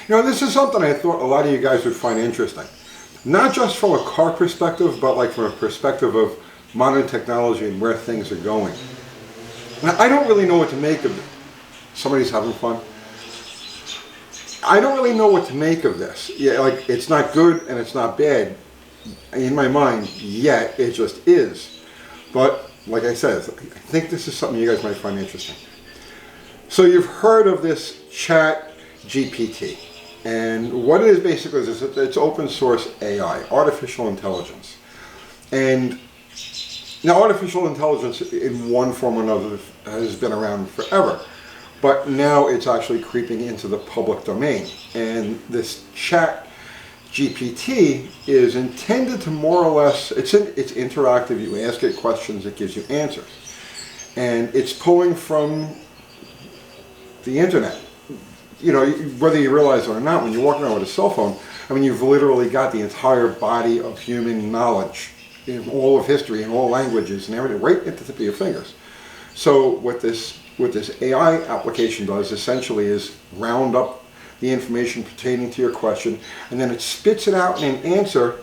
You know, this is something I thought a lot of you guys would find interesting. Not just from a car perspective, but like from a perspective of modern technology and where things are going. Now, I don't really know what to make of it. Somebody's having fun. I don't really know what to make of this. Yeah, like, it's not good and it's not bad in my mind yet. It just is. But like I said, I think this is something you guys might find interesting. So you've heard of this ChatGPT. And what it is basically is it's open source AI, artificial intelligence. And now artificial intelligence in one form or another has been around forever. But now it's actually creeping into the public domain. And this ChatGPT is intended to more or less, it's interactive. You ask it questions, it gives you answers. And it's pulling from the internet. You know, whether you realize it or not, when you're walking around with a cell phone, I mean, you've literally got the entire body of human knowledge in all of history, in all languages and everything, right at the tip of your fingers. So what this AI application does essentially is round up the information pertaining to your question, and then it spits it out in an answer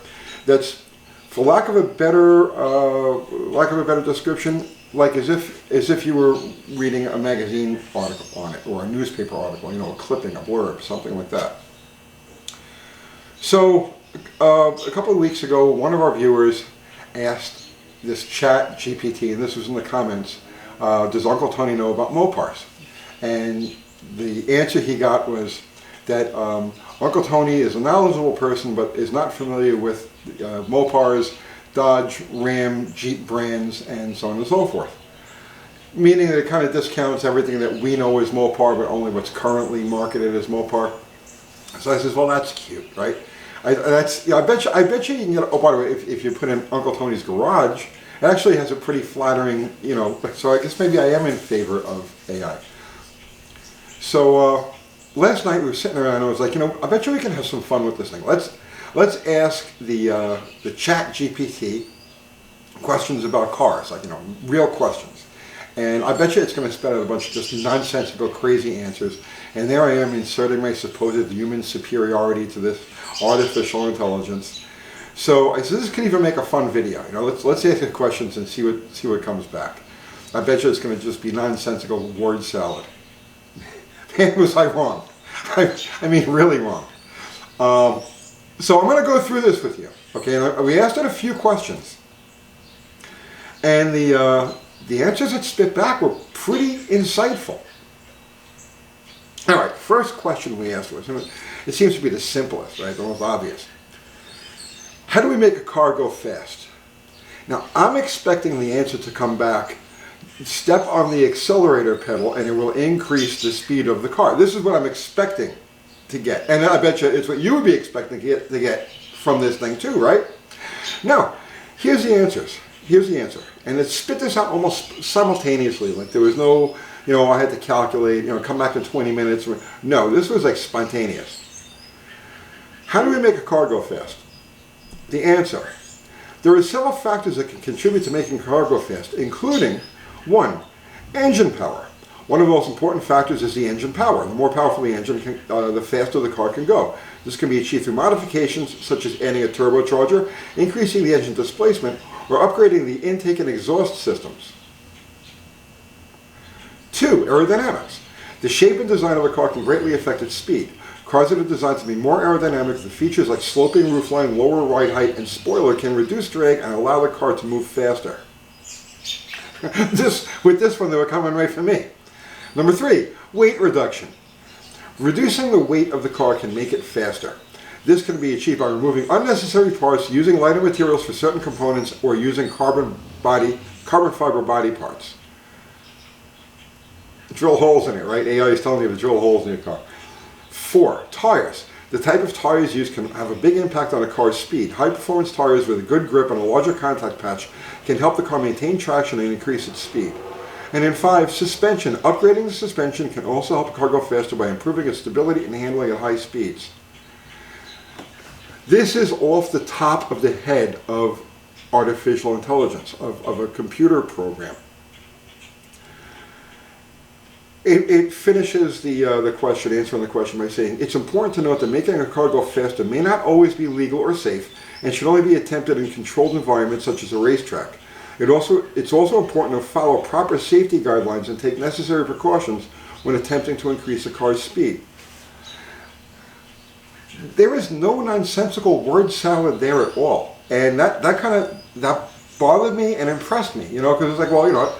that's, for lack of a better description, like as if you were reading a magazine article on it, or a newspaper article, you know, a clipping, a blurb, something like that. So a couple of weeks ago, one of our viewers asked this ChatGPT, and this was in the comments, does Uncle Tony know about Mopars? And the answer he got was that Uncle Tony is a knowledgeable person, but is not familiar with Mopars, Dodge, Ram, Jeep brands, and so on and so forth. Meaning that it kind of discounts everything that we know as Mopar, but only what's currently marketed as Mopar. So I says, well, that's cute, right? I bet you can get, oh, by the way, if you put in Uncle Tony's garage, it actually has a pretty flattering, you know, so I guess maybe I am in favor of AI. So last night we were sitting around and I was like, you know, I bet you we can have some fun with this thing. Let's ask the ChatGPT questions about cars, like, you know, real questions. And I bet you it's going to spit out a bunch of just nonsensical, crazy answers. And there I am inserting my supposed human superiority to this artificial intelligence. So I said, this could even make a fun video. You know, let's ask it questions and see what comes back. I bet you it's going to just be nonsensical word salad. Man, was I wrong. I mean, really wrong. So I'm going to go through this with you, okay? And we asked it a few questions, and the answers it spit back were pretty insightful. All right, first question we asked was, it seems to be the simplest, right? The most obvious. How do we make a car go fast? Now, I'm expecting the answer to come back, step on the accelerator pedal and it will increase the speed of the car. This is what I'm expecting to get. And I bet you it's what you would be expecting to get from this thing too, right? Now, here's the answers. Here's the answer. And it spit this out almost simultaneously. Like there was no, you know, I had to calculate, you know, come back in 20 minutes. No, this was like spontaneous. How do we make a car go fast? The answer. There are several factors that can contribute to making a car go fast, including 1, engine power. One of the most important factors is the engine power. The more powerful the engine, the faster the car can go. This can be achieved through modifications such as adding a turbocharger, increasing the engine displacement, or upgrading the intake and exhaust systems. 2, aerodynamics. The shape and design of a car can greatly affect its speed. Cars that are designed to be more aerodynamic with features like sloping roofline, lower ride height, and spoiler can reduce drag and allow the car to move faster. With this one, they were coming right for me. Number 3, weight reduction. Reducing the weight of the car can make it faster. This can be achieved by removing unnecessary parts, using lighter materials for certain components, or using carbon fiber body parts. Drill holes in it, right? AI is telling you to drill holes in your car. 4, tires. The type of tires used can have a big impact on a car's speed. High-performance tires with a good grip and a larger contact patch can help the car maintain traction and increase its speed. And then 5, suspension. Upgrading the suspension can also help the car go faster by improving its stability and handling at high speeds. This is off the top of the head of artificial intelligence, of a computer program. It finishes the question, answering the question by saying, it's important to note that making a car go faster may not always be legal or safe and should only be attempted in controlled environments such as a racetrack. It's also important to follow proper safety guidelines and take necessary precautions when attempting to increase a car's speed. There is no nonsensical word salad there at all. And that bothered me and impressed me, because it's like, well,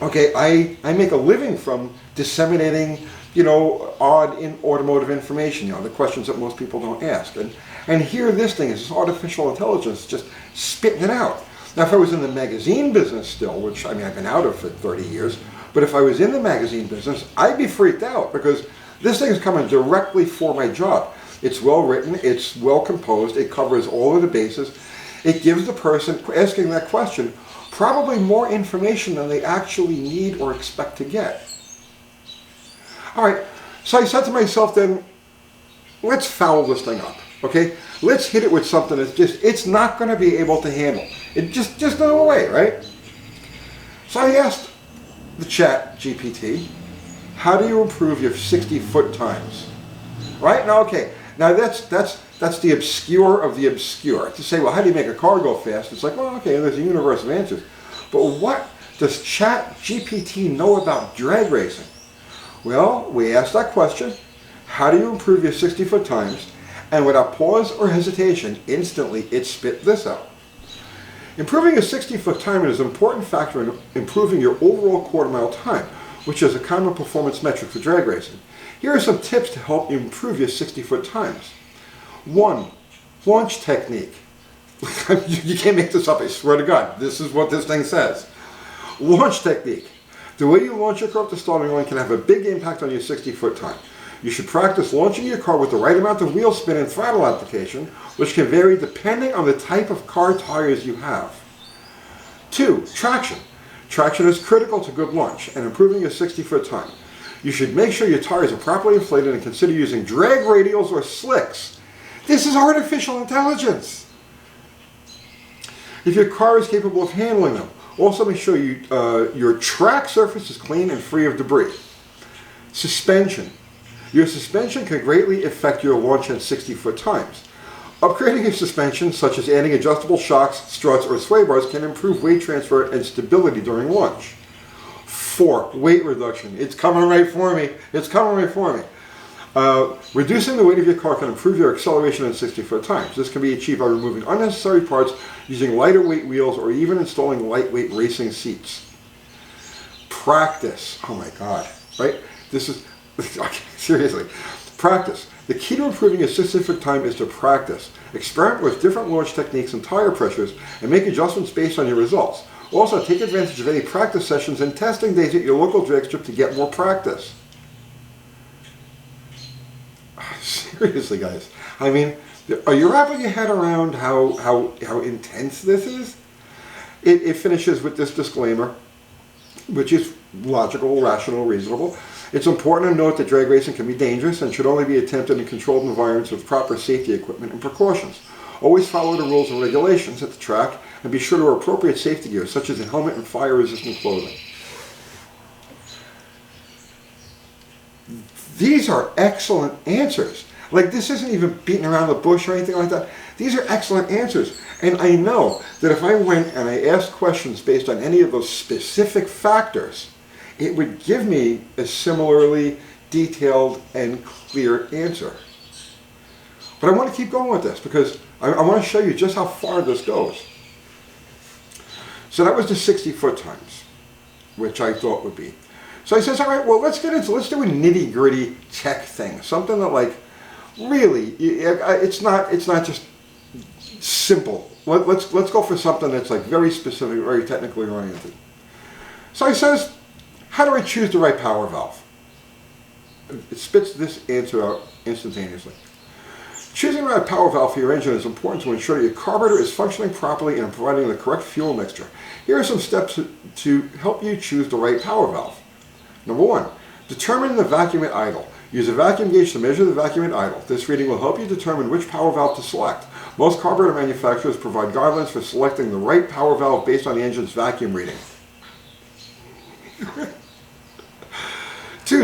okay, I make a living from disseminating, odd automotive information, the questions that most people don't ask. And here this thing is this artificial intelligence just spitting it out. Now, if I was in the magazine business still, which, I've been out of for 30 years, but if I was in the magazine business, I'd be freaked out because this thing is coming directly for my job. It's well written, it's well composed, it covers all of the bases. It gives the person asking that question probably more information than they actually need or expect to get. All right, so I said to myself then, let's foul this thing up, okay? Let's hit it with something that's it's not going to be able to handle. It just no way, right? So I asked the ChatGPT, how do you improve your 60-foot times? Right? Now, okay, now that's the obscure of the obscure. To say, well, how do you make a car go fast? It's like, well, okay, there's a universe of answers. But what does ChatGPT know about drag racing? Well, we asked that question, how do you improve your 60-foot times? And without pause or hesitation, instantly it spit this out. Improving a 60-foot time is an important factor in improving your overall quarter-mile time, which is a common performance metric for drag racing. Here are some tips to help you improve your 60-foot times. 1. Launch technique. You can't make this up, I swear to God. This is what this thing says. Launch technique. The way you launch your car up the starting line can have a big impact on your 60-foot time. You should practice launching your car with the right amount of wheel spin and throttle application, which can vary depending on the type of car tires you have. 2. Traction. Traction is critical to good launch and improving your 60-foot time. You should make sure your tires are properly inflated and consider using drag radials or slicks. This is artificial intelligence. If your car is capable of handling them, also make sure your track surface is clean and free of debris. Suspension. Your suspension can greatly affect your launch and 60-foot times. Upgrading your suspension, such as adding adjustable shocks, struts, or sway bars, can improve weight transfer and stability during launch. 4. Weight reduction. It's coming right for me. It's coming right for me. Reducing the weight of your car can improve your acceleration and 60-foot times. This can be achieved by removing unnecessary parts, using lighter weight wheels, or even installing lightweight racing seats. Practice. Oh my God, right? This is, seriously, practice. The key to improving your 60-foot time is to practice. Experiment with different launch techniques and tire pressures and make adjustments based on your results. Also, take advantage of any practice sessions and testing days at your local drag strip to get more practice. Seriously, guys. I mean, are you wrapping your head around how intense this is? It finishes with this disclaimer, which is logical, rational, reasonable. It's important to note that drag racing can be dangerous and should only be attempted in controlled environments with proper safety equipment and precautions. Always follow the rules and regulations at the track and be sure to wear appropriate safety gear, such as a helmet and fire-resistant clothing. These are excellent answers. Like, this isn't even beating around the bush or anything like that. These are excellent answers. And I know that if I went and I asked questions based on any of those specific factors, it would give me a similarly detailed and clear answer. But I want to keep going with this because I want to show you just how far this goes. So that was the 60-foot times, which I thought would be. So I says, all right, well, let's do a nitty-gritty tech thing, something that, like, really, it's not just simple. Let's go for something that's like very specific, very technically oriented. So he says, how do I choose the right power valve? It spits this answer out instantaneously. Choosing the right power valve for your engine is important to ensure that your carburetor is functioning properly and providing the correct fuel mixture. Here are some steps to help you choose the right power valve. Number 1, determine the vacuum at idle. Use a vacuum gauge to measure the vacuum at idle. This reading will help you determine which power valve to select. Most carburetor manufacturers provide guidelines for selecting the right power valve based on the engine's vacuum reading.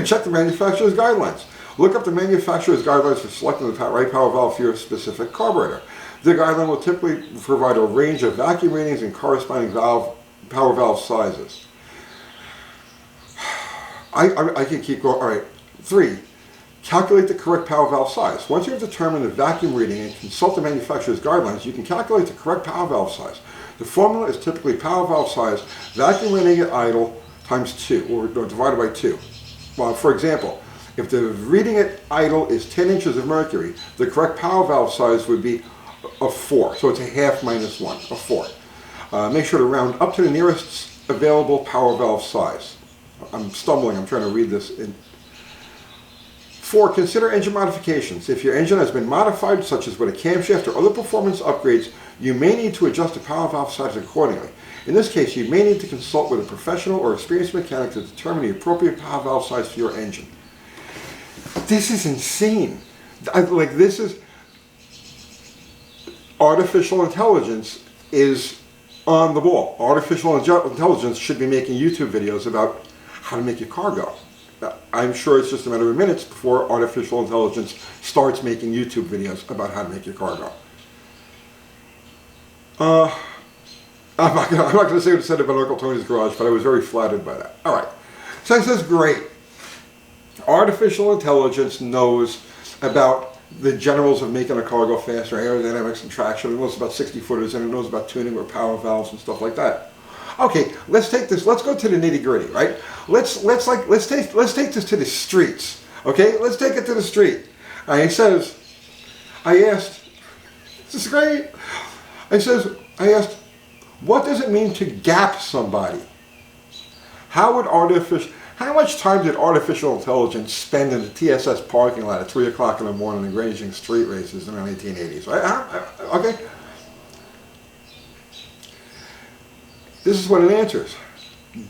2, check the manufacturer's guidelines. Look up the manufacturer's guidelines for selecting the right power valve for your specific carburetor. The guideline will typically provide a range of vacuum ratings and corresponding power valve sizes. I can keep going. All right. 3, calculate the correct power valve size. Once you have determined the vacuum reading and consult the manufacturer's guidelines, you can calculate the correct power valve size. The formula is typically power valve size, vacuum reading at idle, times 2, or divided by 2. Well, for example, if the reading at idle is 10 inches of mercury, the correct power valve size would be a 4. So it's a half minus 1, a 4. Make sure to round up to the nearest available power valve size. I'm stumbling, I'm trying to read this. 4, consider engine modifications. If your engine has been modified, such as with a camshaft or other performance upgrades, you may need to adjust the power valve size accordingly. In this case, you may need to consult with a professional or experienced mechanic to determine the appropriate power valve size for your engine. This is insane. This is artificial intelligence is on the ball. Artificial intelligence should be making YouTube videos about how to make your car go. I'm sure it's just a matter of minutes before artificial intelligence starts making YouTube videos about how to make your car go. I'm not going to say what it said about Uncle Tony's garage, but I was very flattered by that. All right. So it says, great. Artificial intelligence knows about the generals of making a car go faster, aerodynamics and traction. It knows about 60-footers, and it knows about tuning or power valves and stuff like that. Okay, let's take this. Let's go to the nitty-gritty, right? Let's take this to the streets. Okay, let's take it to the street. And he says, I asked, this is great. I asked, what does it mean to gap somebody? How much time did artificial intelligence spend in the TSS parking lot at 3 o'clock in the morning arranging street races in the 1980s? Right? Okay. This is what it answers.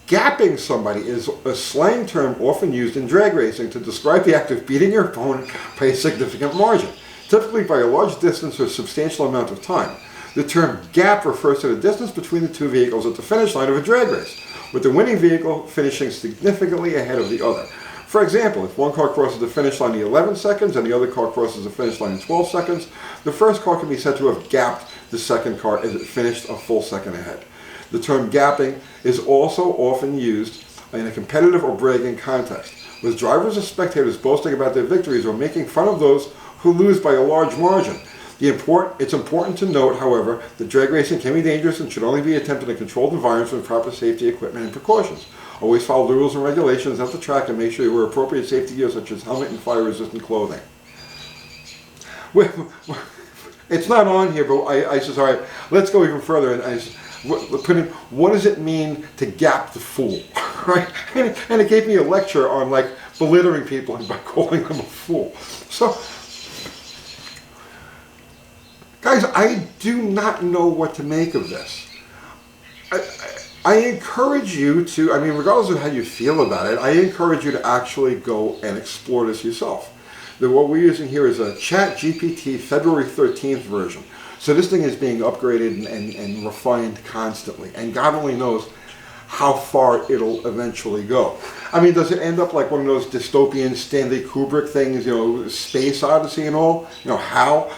Gapping somebody is a slang term often used in drag racing to describe the act of beating your opponent by a significant margin, typically by a large distance or substantial amount of time. The term gap refers to the distance between the two vehicles at the finish line of a drag race, with the winning vehicle finishing significantly ahead of the other. For example, if one car crosses the finish line in 11 seconds and the other car crosses the finish line in 12 seconds, the first car can be said to have gapped the second car as it finished a full second ahead. The term gapping is also often used in a competitive or bragging context, with drivers or spectators boasting about their victories or making fun of those who lose by a large margin. It's important to note, however, that drag racing can be dangerous and should only be attempted in controlled environments with proper safety equipment and precautions. Always follow the rules and regulations at the track and make sure you wear appropriate safety gear such as helmet and fire-resistant clothing. It's not on here, but I said, all right, let's go even further. And I put in, what does it mean to gap the fool? Right? And it gave me a lecture on like belittling people by calling them a fool. So, guys, I do not know what to make of this. I encourage you to, regardless of how you feel about it, I encourage you to actually go and explore this yourself. What we're using here is a ChatGPT February 13th version. So this thing is being upgraded and refined constantly. And God only knows how far it'll eventually go. Does it end up like one of those dystopian Stanley Kubrick things, Space Odyssey and all? How?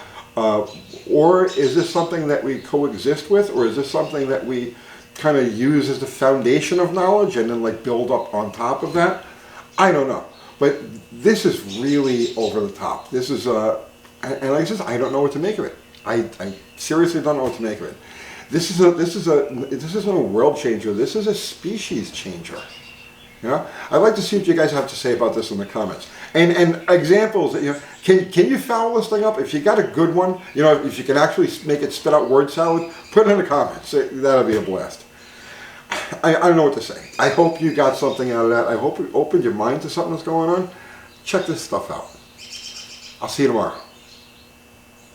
Or is this something that we coexist with? Or is this something that we kind of use as the foundation of knowledge and then like build up on top of that? I don't know. But this is really over the top. This is, and like I said, I don't know what to make of it. I seriously don't know what to make of it. This isn't a world changer. This is a species changer. I'd like to see what you guys have to say about this in the comments. And examples that can you foul this thing up? If you got a good one, if you can actually make it spit out word salad, put it in the comments. That'll be a blast. I don't know what to say. I hope you got something out of that. I hope it opened your mind to something that's going on. Check this stuff out. I'll see you tomorrow.